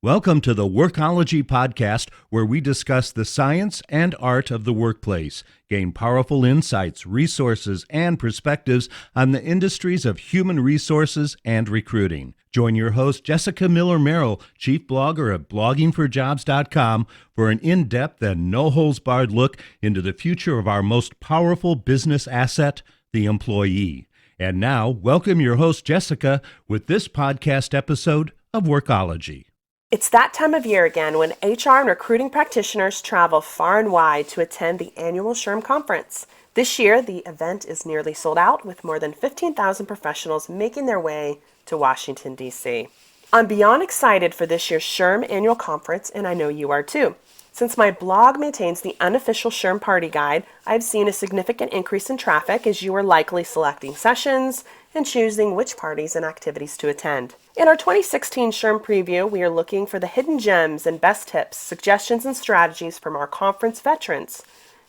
Welcome to the Workology podcast, where we discuss the science and art of the workplace, gain powerful insights, resources, and perspectives on the industries of human resources and recruiting. Join your host, Jessica Miller-Merrill, chief blogger at bloggingforjobs.com, for an in-depth and no-holds-barred look into the future of our most powerful business asset, the employee. And now, welcome your host, Jessica, with this podcast episode of Workology. It's that time of year again when HR and recruiting practitioners travel far and wide to attend the annual SHRM conference. This year, the event is nearly sold out, with more than 15,000 professionals making their way to Washington, D.C. I'm beyond excited for this year's SHRM annual conference, and I know you are too. Since my blog maintains the unofficial SHRM party guide, I've seen a significant increase in traffic as you are likely selecting sessions and choosing which parties and activities to attend. In our 2016 SHRM preview, we are looking for the hidden gems and best tips, suggestions, and strategies from our conference veterans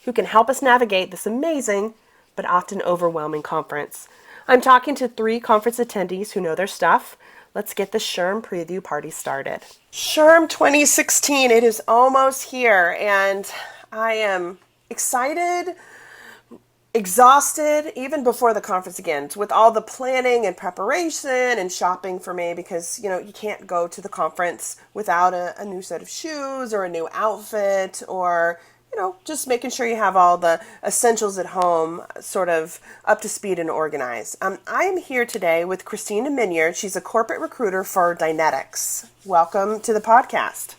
who can help us navigate this amazing but often overwhelming conference. I'm talking to 3 conference attendees who know their stuff. Let's get the SHRM preview party started. SHRM 2016, it is almost here, and I am excited, exhausted, even before the conference begins, with all the planning and preparation and shopping for me, because, you can't go to the conference without a new set of shoes or a new outfit, or just making sure you have all the essentials at home sort of up to speed and organized. I am here today with Christina Minyard. She's a corporate recruiter for Dynetics. Welcome to the podcast.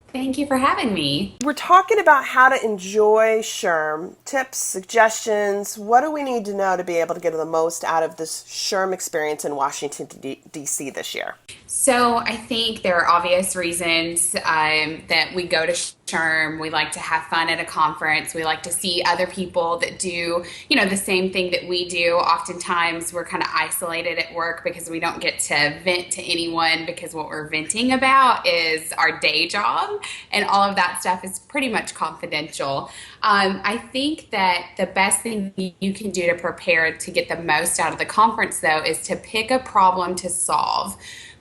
Thank you for having me. We're talking about how to enjoy SHRM, tips, suggestions. What do we need to know to be able to get the most out of this SHRM experience in Washington, D.C. this year? So I think there are obvious reasons that we go to SHRM. We like to have fun at a conference. We like to see other people that do, the same thing that we do. Oftentimes we're kind of isolated at work because we don't get to vent to anyone, because what we're venting about is our day job, and all of that stuff is pretty much confidential. I think that the best thing you can do to prepare to get the most out of the conference, though, is to pick a problem to solve.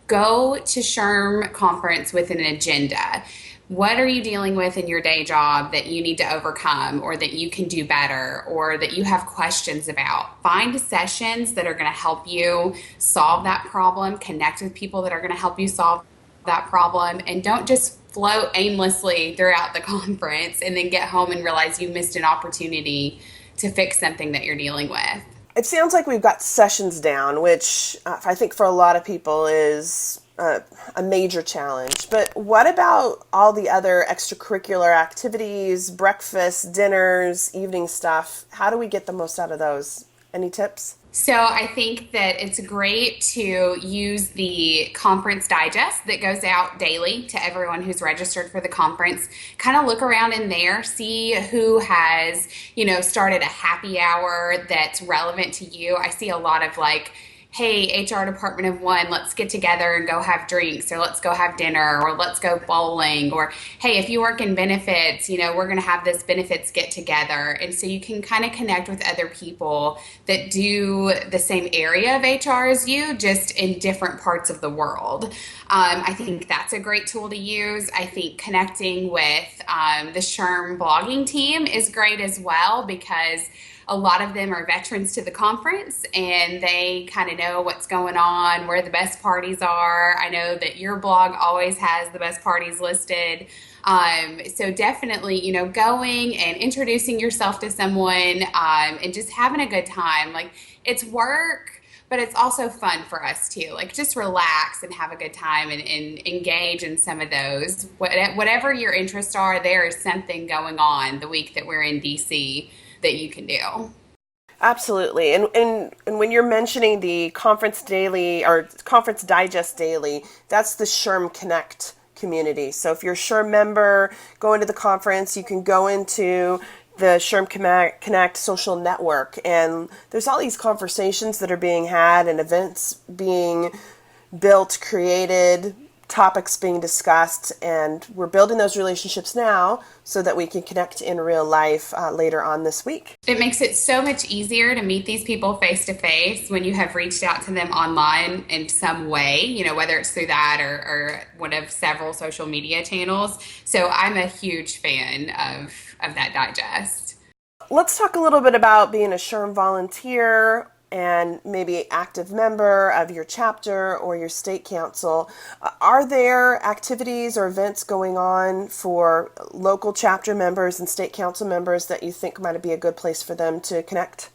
Go to SHRM conference with an agenda. What are you dealing with in your day job that you need to overcome, or that you can do better, or that you have questions about? Find sessions that are going to help you solve that problem. Connect with people that are going to help you solve that problem, and don't just float aimlessly throughout the conference and then get home and realize you missed an opportunity to fix something that you're dealing with. It sounds like we've got sessions down, which I think for a lot of people is a major challenge. But what about all the other extracurricular activities, breakfasts, dinners, evening stuff? How do we get the most out of those? Any tips? So I think that it's great to use the conference digest that goes out daily to everyone who's registered for the conference. Kind of look around in there, see who has, started a happy hour that's relevant to you. I see a lot of hey, HR department of one, let's get together and go have drinks, or let's go have dinner, or let's go bowling, or hey, if you work in benefits, we're going to have this benefits get together. And so you can kind of connect with other people that do the same area of HR as you, just in different parts of the world. I think that's a great tool to use. I think connecting with the SHRM blogging team is great as well, because a lot of them are veterans to the conference, and they kind of know what's going on, where the best parties are. I know that your blog always has the best parties listed. So definitely, going and introducing yourself to someone and just having a good time. It's work, but it's also fun for us too. Just relax and have a good time and engage in some of those. Whatever your interests are, there is something going on the week that we're in DC that you can do. Absolutely. And when you're mentioning the conference daily or conference digest daily, that's the SHRM Connect community. So if you're a SHRM member going to the conference, you can go into the SHRM Connect social network, and there's all these conversations that are being had and events being built, created topics being discussed, and we're building those relationships now so that we can connect in real life later on this week. It makes it so much easier to meet these people face to face when you have reached out to them online in some way, you know, whether it's through that or one of several social media channels. So I'm a huge fan of that digest. Let's talk a little bit about being a SHRM volunteer and maybe active member of your chapter or your state council. Are there activities or events going on for local chapter members and state council members that you think might be a good place for them to connect?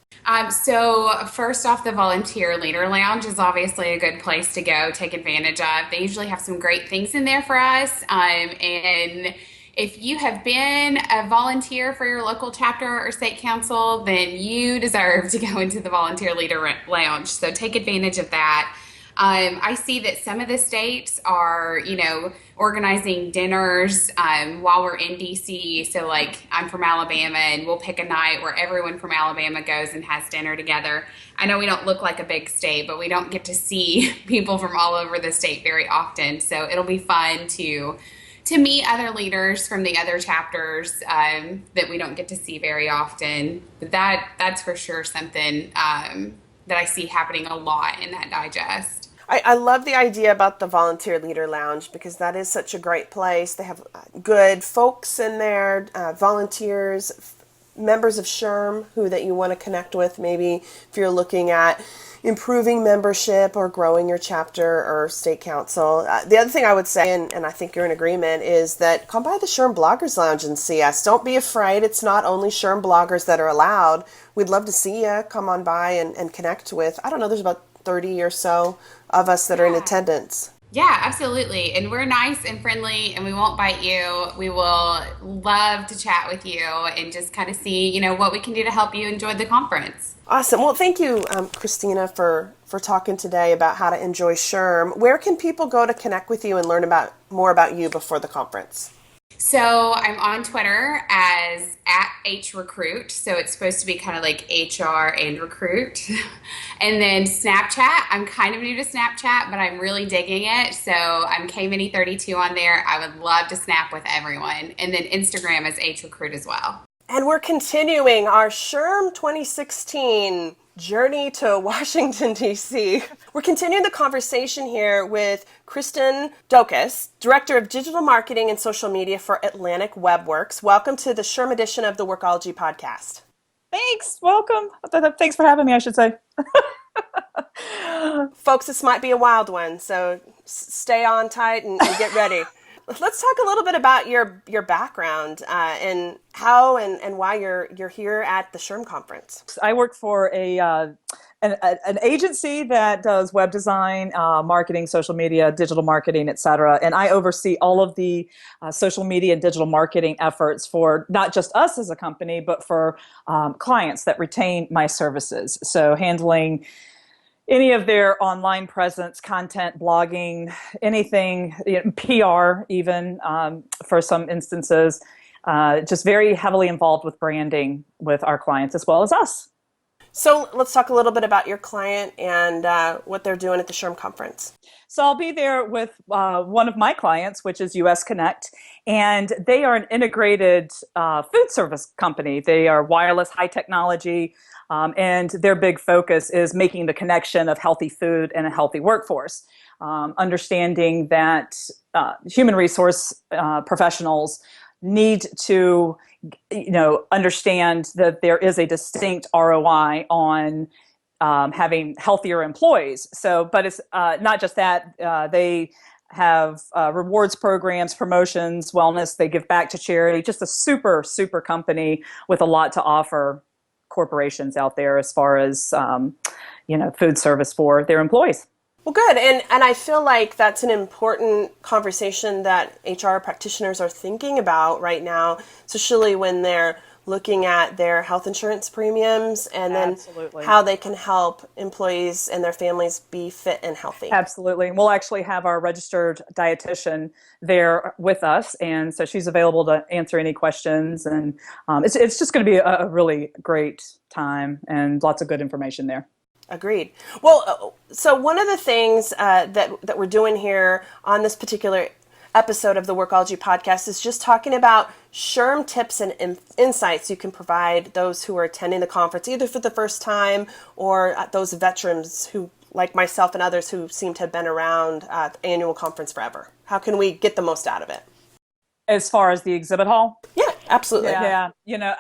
So first off, the Volunteer Leader Lounge is obviously a good place to go take advantage of. They usually have some great things in there for us. And if you have been a volunteer for your local chapter or state council, then you deserve to go into the Volunteer Leader Lounge. So take advantage of that. I see that some of the states are, you know, organizing dinners while we're in DC. So like I'm from Alabama, and we'll pick a night where everyone from Alabama goes and has dinner together. I know we don't look like a big state, but we don't get to see people from all over the state very often. So it'll be fun to meet other leaders from the other chapters that we don't get to see very often. But that's for sure something that I see happening a lot in that digest. I love the idea about the Volunteer Leader Lounge because that is such a great place. They have good folks in there, volunteers, members of SHRM who that you want to connect with. Maybe if you're looking at improving membership or growing your chapter or state council. The other thing I would say, and I think you're in agreement, is that come by the SHRM Bloggers Lounge and see us. Don't be afraid. It's not only SHRM bloggers that are allowed. We'd love to see you. Come on by and connect with, I don't know, there's about 30 or so of us that are in attendance. Yeah, absolutely. And we're nice and friendly, and we won't bite you. We will love to chat with you and just kind of see, you know, what we can do to help you enjoy the conference. Awesome. Well, thank you, Christina, for talking today about how to enjoy SHRM. Where can people go to connect with you and learn more about you before the conference? So I'm on Twitter as @HRecruit. So it's supposed to be kind of like HR and recruit. And then Snapchat, I'm kind of new to Snapchat, but I'm really digging it. So I'm KMini32 on there. I would love to snap with everyone. And then Instagram is HRecruit as well. And we're continuing our SHRM 2016 journey to Washington, D.C. We're continuing the conversation here with Kristen Dokas, Director of Digital Marketing and Social Media for Atlantic WebWorks. Welcome to the SHRM edition of the Workology podcast. Thanks. Welcome. Thanks for having me, I should say. Folks, this might be a wild one, so stay on tight and get ready. Let's talk a little bit about your background and how and why you're here at the SHRM conference. I work for an agency that does web design, marketing, social media, digital marketing, et cetera. And I oversee all of the social media and digital marketing efforts for not just us as a company, but for clients that retain my services. So handling any of their online presence, content, blogging, anything, PR even for some instances, just very heavily involved with branding with our clients as well as us. So let's talk a little bit about your client and what they're doing at the SHRM conference. So I'll be there with one of my clients, which is US Connect, and they are an integrated food service company. They are wireless, high technology, and their big focus is making the connection of healthy food and a healthy workforce. Understanding that human resource professionals need to, understand that there is a distinct ROI on having healthier employees. So, but it's not just that. They have rewards programs, promotions, wellness. They give back to charity. Just a super, super company with a lot to offer corporations out there as far as, food service for their employees. Well, good. And I feel like that's an important conversation that HR practitioners are thinking about right now, especially when they're looking at their health insurance premiums and then Absolutely. How they can help employees and their families be fit and healthy. Absolutely. We'll actually have our registered dietitian there with us. And so she's available to answer any questions. And it's just going to be a really great time and lots of good information there. Agreed. Well, so one of the things that we're doing here on this particular episode of the Workology podcast is just talking about SHRM tips and insights you can provide those who are attending the conference, either for the first time or those veterans who, like myself and others, who seem to have been around the annual conference forever. How can we get the most out of it? As far as the exhibit hall? Yeah, absolutely. Yeah.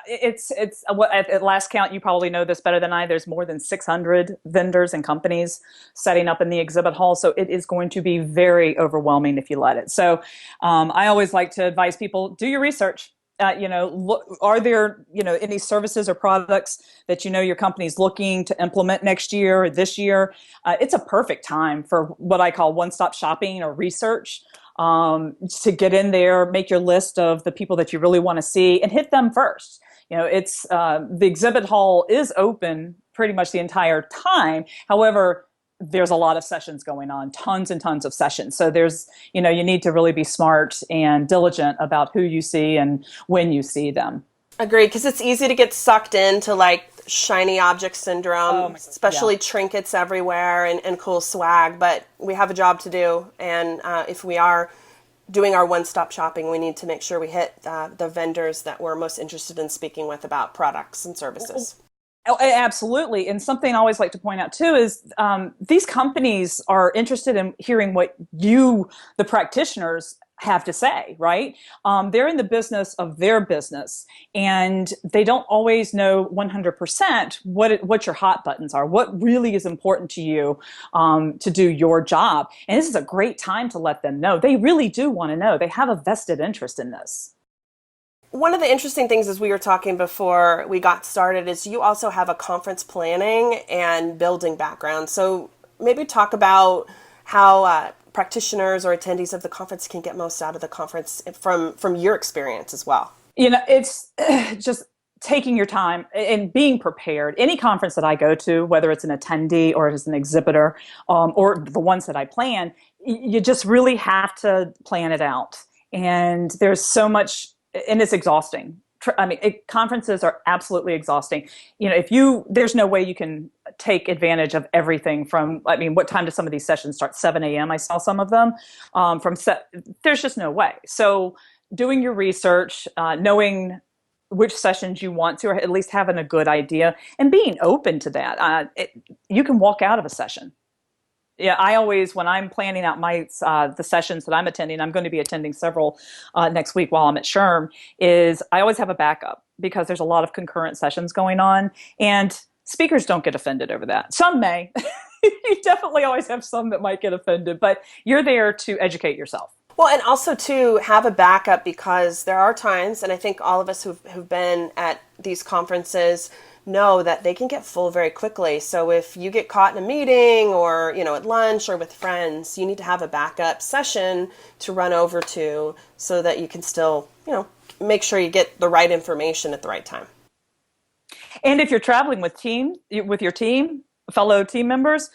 It's at last count, you probably know this better than I, there's more than 600 vendors and companies setting up in the exhibit hall. So it is going to be very overwhelming if you let it. So I always like to advise people, do your research. Look, are there, any services or products that your company's looking to implement next year or this year? It's a perfect time for what I call one-stop shopping or research. To get in there, make your list of the people that you really want to see and hit them first. It's the exhibit hall is open pretty much the entire time. However, there's a lot of sessions going on, tons and tons of sessions. So there's, you need to really be smart and diligent about who you see and when you see them. Agreed, because it's easy to get sucked into like shiny object syndrome, especially trinkets everywhere and cool swag, but we have a job to do, and if we are doing our one-stop shopping, we need to make sure we hit the vendors that we're most interested in speaking with about products and services. Oh, absolutely. And something I always like to point out too is these companies are interested in hearing what you, the practitioners, have to say, right? They're in the business of their business, and they don't always know 100% what your hot buttons are, what really is important to you to do your job. And this is a great time to let them know. They really do want to know. They have a vested interest in this. One of the interesting things as we were talking before we got started is you also have a conference planning and building background. So maybe talk about how practitioners or attendees of the conference can get most out of the conference from your experience as well. It's just taking your time and being prepared. Any conference that I go to, whether it's an attendee or as an exhibitor, or the ones that I plan, you just really have to plan it out. And there's so much, and it's exhausting. Conferences are absolutely exhausting. There's no way you can take advantage of everything from, what time do some of these sessions start? 7 a.m. I saw some of them there's just no way. So doing your research, knowing which sessions you want to, or at least having a good idea and being open to that. You can walk out of a session. Yeah, I always, when I'm planning out my the sessions that I'm attending, I'm going to be attending several next week while I'm at SHRM, is I always have a backup because there's a lot of concurrent sessions going on, and speakers don't get offended over that. Some may. You definitely always have some that might get offended, but you're there to educate yourself. Well, and also to have a backup, because there are times, and I think all of us who've been at these conferences know that they can get full very quickly. So if you get caught in a meeting or, at lunch or with friends, you need to have a backup session to run over to so that you can still, make sure you get the right information at the right time. And if you're traveling with your team, fellow team members,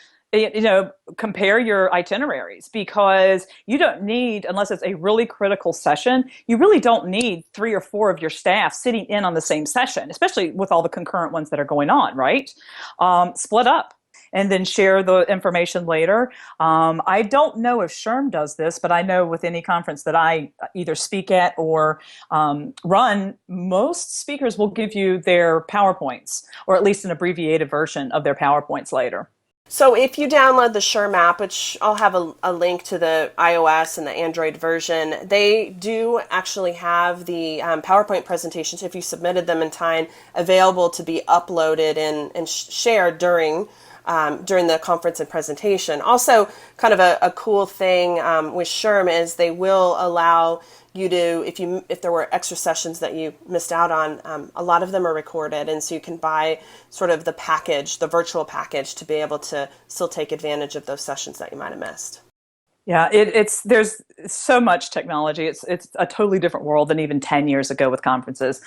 compare your itineraries, because you don't need, unless it's a really critical session, you really don't need 3 or 4 of your staff sitting in on the same session, especially with all the concurrent ones that are going on, right? Split up and then share the information later. I don't know if SHRM does this, but I know with any conference that I either speak at or run, most speakers will give you their PowerPoints, or at least an abbreviated version of their PowerPoints later. So if you download the SHRM app, which I'll have a link to the iOS and the Android version, they do actually have the PowerPoint presentations, if you submitted them in time, available to be uploaded and shared during the conference and presentation. Also, kind of a cool thing with SHRM is they will allow you to, if there were extra sessions that you missed out on, a lot of them are recorded, and so you can buy sort of the package, the virtual package, to be able to still take advantage of those sessions that you might have missed. Yeah, there's so much technology. It's a totally different world than even 10 years ago with conferences.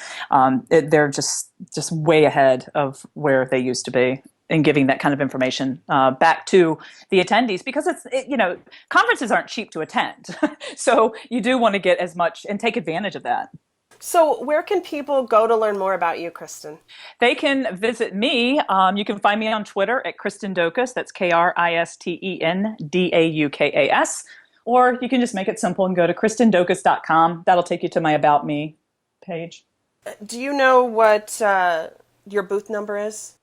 They're just way ahead of where they used to be in giving that kind of information back to the attendees, because conferences aren't cheap to attend. So you do want to get as much and take advantage of that. So, where can people go to learn more about you, Kristen? They can visit me. You can find me on Twitter at Kristen Daukas. That's KristenDaukas. Or you can just make it simple and go to kristendaukas.com. That'll take you to my About Me page. Do you know what your booth number is?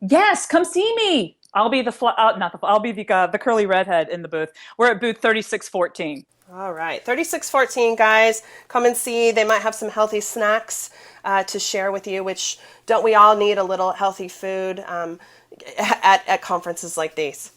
Yes, come see me. I'll be I'll be the curly redhead in the booth. We're at booth 3614. All right, 3614, guys. Come and see. They might have some healthy snacks to share with you, which don't we all need a little healthy food at conferences like these?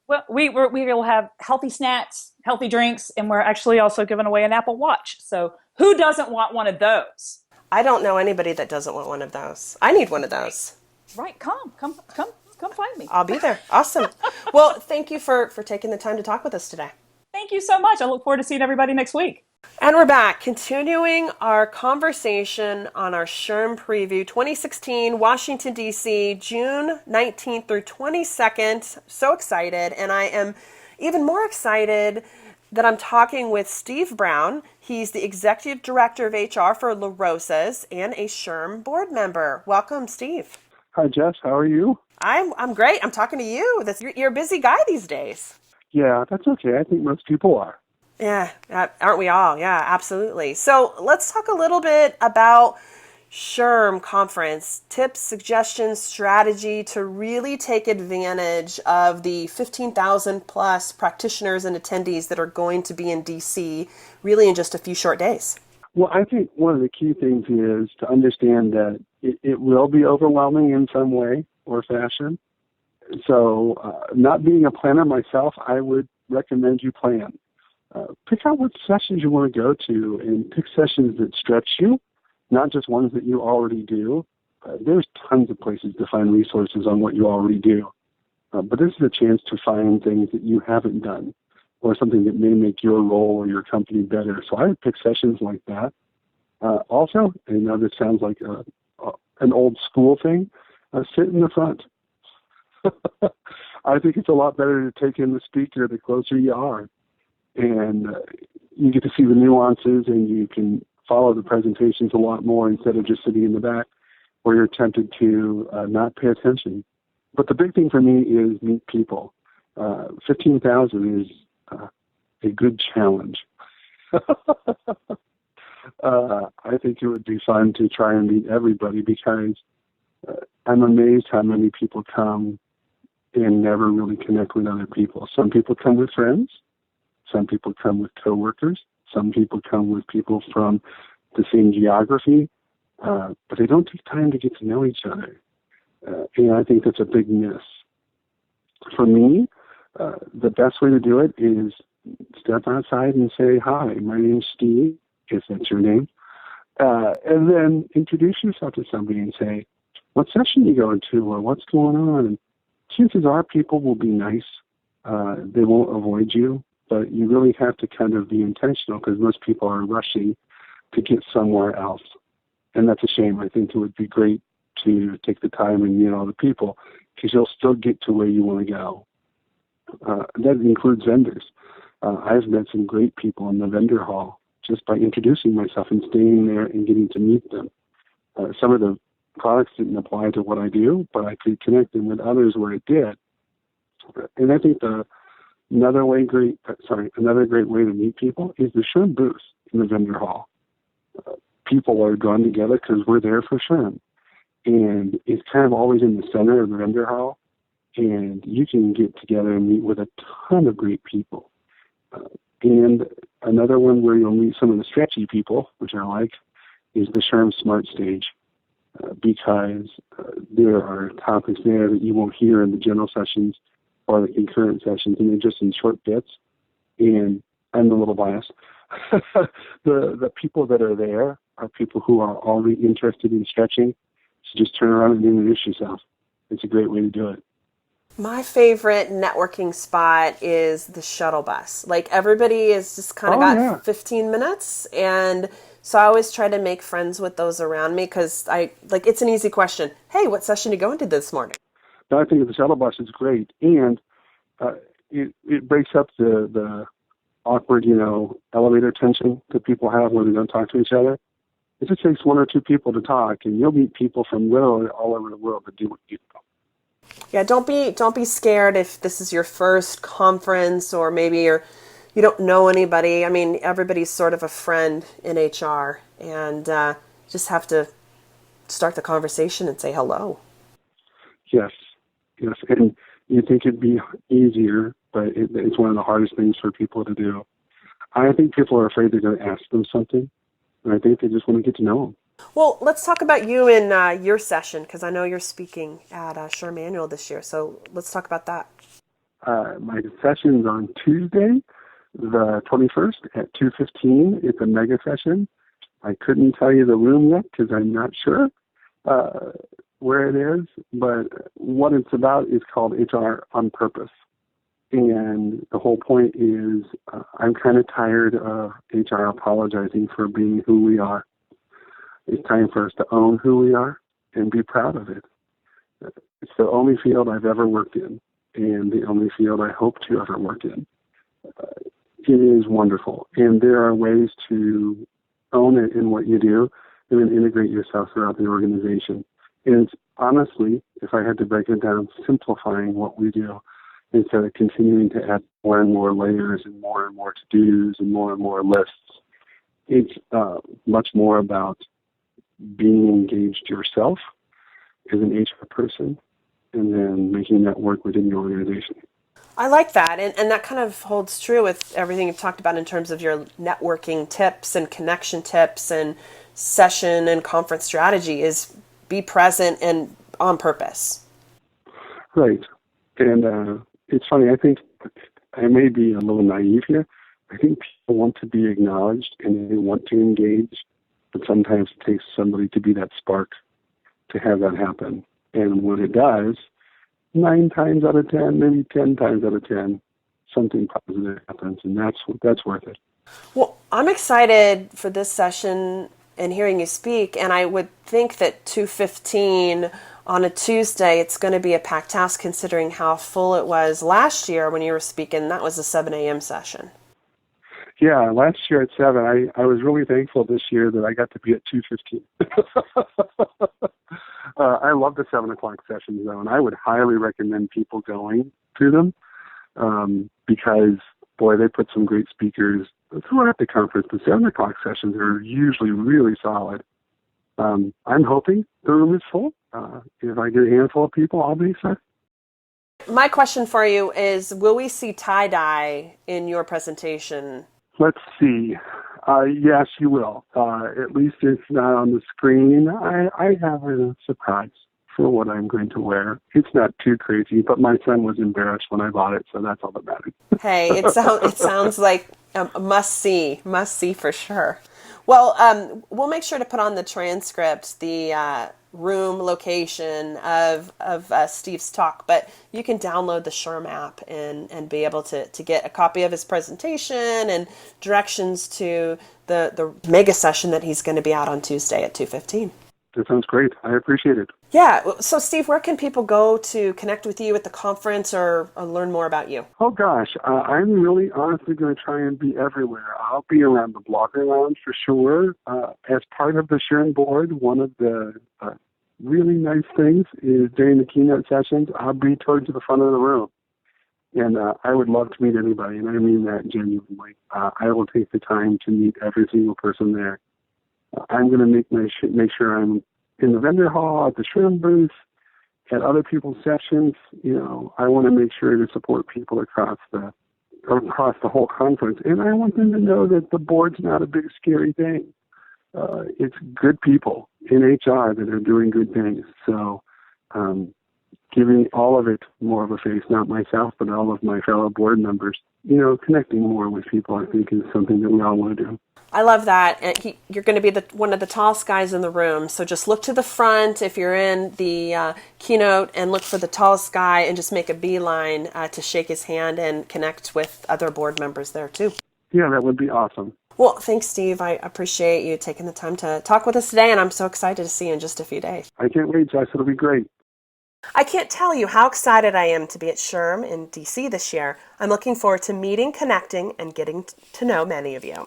Well, we will have healthy snacks, healthy drinks, and we're actually also giving away an Apple Watch. So who doesn't want one of those? I don't know anybody that doesn't want one of those. I need one of those. Right, come find me. I'll be there. Awesome. Well, thank you for taking the time to talk with us today. Thank you so much. I look forward to seeing everybody next week. And we're back, continuing our conversation on our SHRM preview 2016, Washington, D.C., June 19th through 22nd. So excited. And I am even more excited that I'm talking with Steve Brown. He's the Executive Director of HR for La Rosa's and a SHRM board member. Welcome, Steve. Hi, Jess. How are you? I'm great. I'm talking to you. You're a busy guy these days. Yeah, that's okay. I think most people are. Yeah, aren't we all? Yeah, absolutely. So let's talk a little bit about SHRM conference, tips, suggestions, strategy to really take advantage of the 15,000 plus practitioners and attendees that are going to be in DC really in just a few short days. Well, I think one of the key things is to understand that it will be overwhelming in some way or fashion. So not being a planner myself, I would recommend you plan. Pick out what sessions you want to go to and pick sessions that stretch you, not just ones that you already do. There's tons of places to find resources on what you already do. But this is a chance to find things that you haven't done or something that may make your role or your company better. So I would pick sessions like that. Also, I know this sounds like an old school thing, sit in the front. I think it's a lot better to take in the speaker the closer you are. And you get to see the nuances and you can follow the presentations a lot more instead of just sitting in the back where you're tempted to not pay attention. But the big thing for me is meet people. 15,000 is a good challenge. I think it would be fun to try and meet everybody because I'm amazed how many people come and never really connect with other people. Some people come with friends. Some people come with coworkers. Some people come with people from the same geography, but they don't take time to get to know each other. And I think that's a big miss. For me, the best way to do it is step outside and say, hi, my name's Steve, if that's your name, and then introduce yourself to somebody and say, what session you going to or what's going on? And chances are people will be nice. They won't avoid you, but you really have to kind of be intentional because most people are rushing to get somewhere else. And that's a shame. I think it would be great to take the time and meet all the people because you'll still get to where you want to go. That includes vendors. I've met some great people in the vendor hall just by introducing myself and staying there and getting to meet them. Some of the products didn't apply to what I do, but I could connect them with others where it did. And I think another great way to meet people is the SHRM booth in the vendor hall. People are drawn together because we're there for SHRM. And it's kind of always in the center of the vendor hall. And you can get together and meet with a ton of great people. And another one where you'll meet some of the stretchy people, which I like, is the SHRM Smart Stage. Because there are topics there that you won't hear in the general sessions or the concurrent sessions, and they're just in short bits. And I'm a little biased. The people that are there are people who are already interested in stretching. So just turn around and introduce yourself. It's a great way to do it. My favorite networking spot is the shuttle bus. Like everybody is just kind of got 15 minutes. And so I always try to make friends with those around me because it's an easy question. Hey, what session are you going to this morning? No, I think the shuttle bus is great. And it breaks up the awkward, elevator tension that people have when they don't talk to each other. It just takes one or two people to talk, and you'll meet people from literally all over the world that do what you do. Yeah, don't be scared if this is your first conference or maybe you don't know anybody. I mean, everybody's sort of a friend in HR, and just have to start the conversation and say hello. Yes, and you think it'd be easier, but it's one of the hardest things for people to do. I think people are afraid they're going to ask them something, and I think they just want to get to know them. Well, let's talk about you in your session, because I know you're speaking at SHRM Annual this year. So let's talk about that. My session's on Tuesday, the 21st at 2:15. It's a mega session. I couldn't tell you the room yet because I'm not sure where it is, but what it's about is called HR on Purpose. And the whole point is I'm kind of tired of HR apologizing for being who we are. It's time for us to own who we are and be proud of it. It's the only field I've ever worked in, and the only field I hope to ever work in. It is wonderful, and there are ways to own it in what you do and then integrate yourself throughout the organization. And it's honestly, if I had to break it down, simplifying what we do instead of continuing to add more and more layers and more to-dos and more lists. It's much more about being engaged yourself as an HR person and then making that work within your organization. I like that, and that kind of holds true with everything you've talked about in terms of your networking tips and connection tips and session and conference strategy is be present and on purpose. Right. And it's funny, I think I may be a little naive here. I think people want to be acknowledged and they want to engage, but sometimes it takes somebody to be that spark to have that happen. And when it does, 9 times out of 10, maybe 10 times out of 10, something positive happens, and that's worth it. Well, I'm excited for this session and hearing you speak, and I would think that 2:15 on a Tuesday, it's going to be a packed house considering how full it was last year when you were speaking. That was a 7 a.m. session. Yeah, last year at 7, I was really thankful this year that I got to be at 2:15. I love the 7 o'clock sessions, though, and I would highly recommend people going to them because, boy, they put some great speakers throughout the conference. The 7 o'clock sessions are usually really solid. I'm hoping the room is full. If I get a handful of people, I'll be excited. My question for you is, will we see tie-dye in your presentation? Let's see. Yes, you will. At least it's not on the screen. I have a surprise for what I'm going to wear. It's not too crazy, but my son was embarrassed when I bought it, so that's all that matters. Hey, it sounds like a must-see for sure. Well, we'll make sure to put on the transcript the room location of Steve's talk, but you can download the SHRM app and be able to get a copy of his presentation and directions to the mega session that he's going to be out on Tuesday at 2:15. That sounds great. I appreciate it. Yeah. So, Steve, where can people go to connect with you at the conference or learn more about you? Oh, gosh. I'm really honestly going to try and be everywhere. I'll be around the Blogger Lounge for sure. As part of the SHRM board, one of the really nice things is during the keynote sessions, I'll be towards the front of the room. And I would love to meet anybody, and I mean that genuinely. I will take the time to meet every single person there. I'm going to make sure I'm in the vendor hall, at the SHRM booth, at other people's sessions. You know, I want to make sure to support people across the whole conference. And I want them to know that the board's not a big, scary thing. It's good people in HR that are doing good things. So giving all of it more of a face, not myself, but all of my fellow board members, you know, connecting more with people, I think, is something that we all want to do. I love that. And you're going to be one of the tallest guys in the room. So just look to the front if you're in the keynote and look for the tallest guy and just make a beeline to shake his hand and connect with other board members there too. Yeah, that would be awesome. Well, thanks, Steve. I appreciate you taking the time to talk with us today, and I'm so excited to see you in just a few days. I can't wait, Jess. It'll be great. I can't tell you how excited I am to be at SHRM in DC this year. I'm looking forward to meeting, connecting, and getting to know many of you.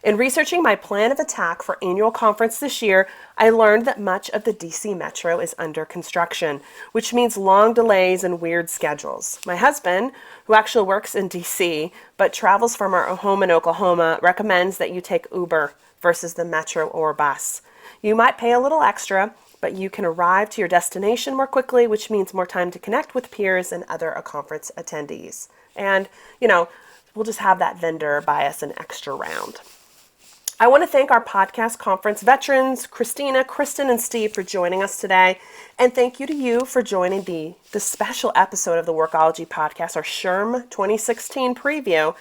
In researching my plan of attack for annual conference this year, I learned that much of the DC Metro is under construction, which means long delays and weird schedules. My husband, who actually works in DC but travels from our home in Oklahoma, recommends that you take Uber versus the Metro or bus. You might pay a little extra, but you can arrive to your destination more quickly, which means more time to connect with peers and other conference attendees. And, we'll just have that vendor buy us an extra round. I want to thank our podcast conference veterans, Christina, Kristen, and Steve, for joining us today. And thank you to you for joining the special episode of the Workology podcast, our SHRM 2016 preview.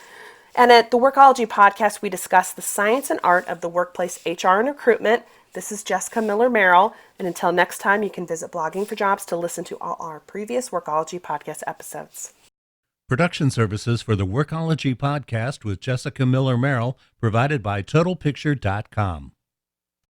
And at the Workology podcast, we discuss the science and art of the workplace HR and recruitment. This is Jessica Miller-Merrill. And until next time, you can visit Blogging for Jobs to listen to all our previous Workology podcast episodes. Production services for the Workology podcast with Jessica Miller-Merrill provided by TotalPicture.com.